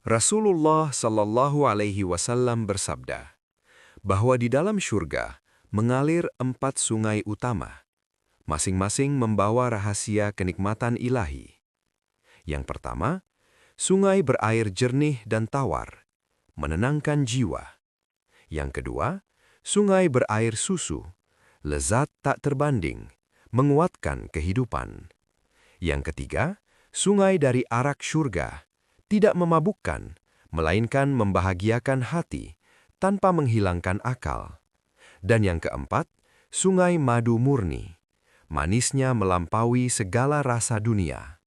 Rasulullah Shallallahu Alaihi Wasallam bersabda bahwa di dalam syurga mengalir 4 sungai utama, masing-masing membawa rahasia kenikmatan ilahi. Yang pertama, sungai berair jernih dan tawar, menenangkan jiwa. Yang kedua, sungai berair susu, lezat tak terbanding, menguatkan kehidupan. Yang ketiga, sungai dari arak syurga, tidak memabukkan, melainkan membahagiakan hati, tanpa menghilangkan akal. Dan yang keempat, sungai madu murni, manisnya melampaui segala rasa dunia.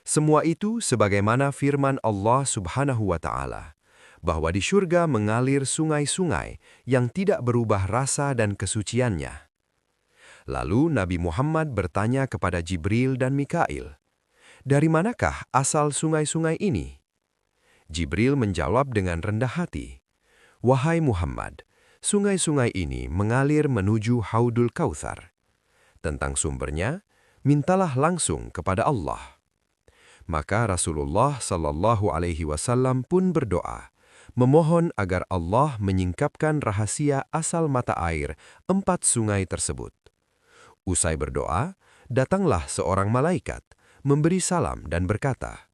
Semua itu sebagaimana firman Allah Subhanahu wa Ta'ala, bahwa di syurga mengalir sungai-sungai yang tidak berubah rasa dan kesuciannya. Lalu Nabi Muhammad bertanya kepada Jibril dan Mikail, "Dari manakah asal sungai-sungai ini?" Jibril menjawab dengan rendah hati, "Wahai Muhammad, sungai-sungai ini mengalir menuju Haudul Kautsar. Tentang sumbernya, mintalah langsung kepada Allah." Maka Rasulullah Shallallahu Alaihi Wasallam pun berdoa, memohon agar Allah menyingkapkan rahasia asal mata air 4 sungai tersebut. Usai berdoa, datanglah seorang malaikat, memberi salam dan berkata,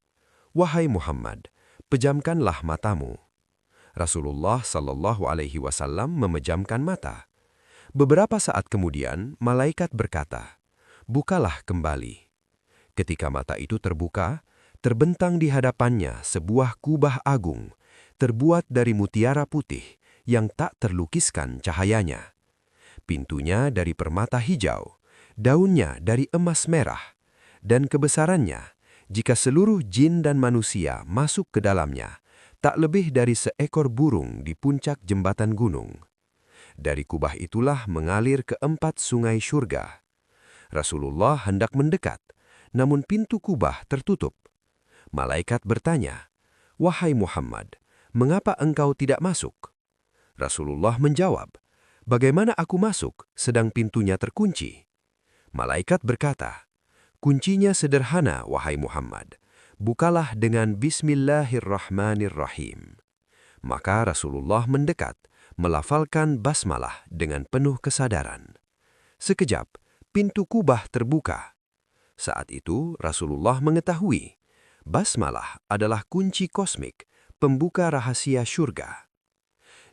"Wahai Muhammad, pejamkanlah matamu." Rasulullah Shallallahu Alaihi Wasallam memejamkan mata. Beberapa saat kemudian, malaikat berkata, "Bukalah kembali." Ketika mata itu terbuka, terbentang di hadapannya sebuah kubah agung, terbuat dari mutiara putih yang tak terlukiskan cahayanya. Pintunya dari permata hijau, daunnya dari emas merah, dan kebesarannya, jika seluruh jin dan manusia masuk ke dalamnya, tak lebih dari seekor burung di puncak jembatan gunung. Dari kubah itulah mengalir ke 4 sungai syurga. Rasulullah hendak mendekat, namun pintu kubah tertutup. Malaikat bertanya, "Wahai Muhammad, mengapa engkau tidak masuk?" Rasulullah menjawab, "Bagaimana aku masuk sedang pintunya terkunci?" Malaikat berkata, "Kuncinya sederhana, wahai Muhammad. Bukalah dengan Bismillahirrahmanirrahim." Maka Rasulullah mendekat, melafalkan basmalah dengan penuh kesadaran. Sekejap, pintu kubah terbuka. Saat itu Rasulullah mengetahui, basmalah adalah kunci kosmik, pembuka rahasia syurga.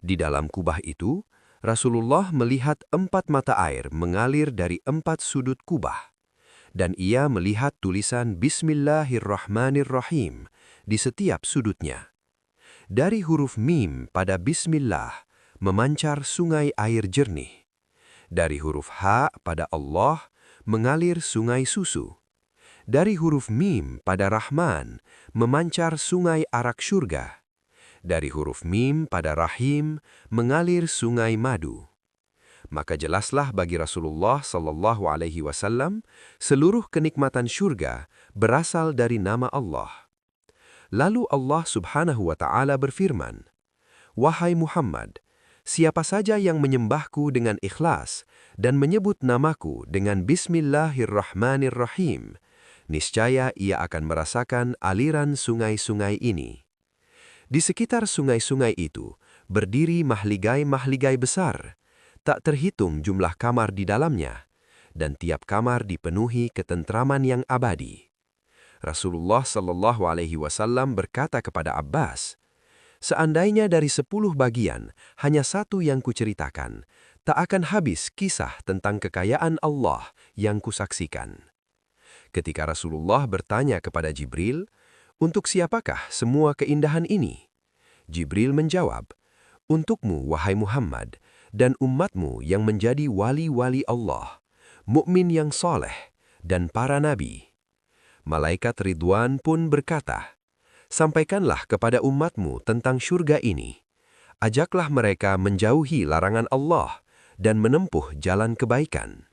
Di dalam kubah itu, Rasulullah melihat 4 mata air mengalir dari 4 sudut kubah. Dan ia melihat tulisan Bismillahirrahmanirrahim di setiap sudutnya. Dari huruf mim pada Bismillah memancar sungai air jernih. Dari huruf ha pada Allah mengalir sungai susu. Dari huruf mim pada Rahman memancar sungai arak syurga. Dari huruf mim pada Rahim mengalir sungai madu. Maka jelaslah bagi Rasulullah Shallallahu Alaihi Wasallam seluruh kenikmatan syurga berasal dari nama Allah. Lalu Allah Subhanahu wa Ta'ala berfirman, "Wahai Muhammad, siapa saja yang menyembahku dengan ikhlas dan menyebut namaku dengan Bismillahirrahmanirrahim, niscaya ia akan merasakan aliran sungai-sungai ini. Di sekitar sungai-sungai itu berdiri mahligai-mahligai besar, tak terhitung jumlah kamar di dalamnya, dan tiap kamar dipenuhi ketentraman yang abadi." Rasulullah Shallallahu Alaihi Wasallam berkata kepada Abbas, "Seandainya dari 10 bagian hanya 1 yang kuceritakan, tak akan habis kisah tentang kekayaan Allah yang kusaksikan." Ketika Rasulullah bertanya kepada Jibril, "Untuk siapakah semua keindahan ini?" Jibril menjawab, "Untukmu, wahai Muhammad, dan umatmu yang menjadi wali-wali Allah, mukmin yang soleh, dan para nabi." Malaikat Ridwan pun berkata, "Sampaikanlah kepada umatmu tentang syurga ini. Ajaklah mereka menjauhi larangan Allah dan menempuh jalan kebaikan."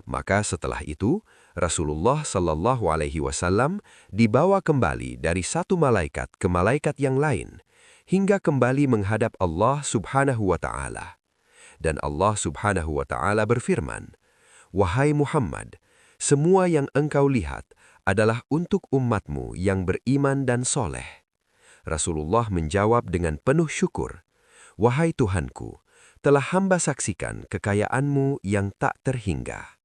Maka setelah itu, Rasulullah Shallallahu Alaihi Wasallam dibawa kembali dari satu malaikat ke malaikat yang lain, hingga kembali menghadap Allah Subhanahu wa Ta'ala. Dan Allah Subhanahu wa Ta'ala berfirman, "Wahai Muhammad, semua yang engkau lihat adalah untuk umatmu yang beriman dan soleh." Rasulullah menjawab dengan penuh syukur, "Wahai Tuhanku, telah hamba saksikan kekayaanmu yang tak terhingga."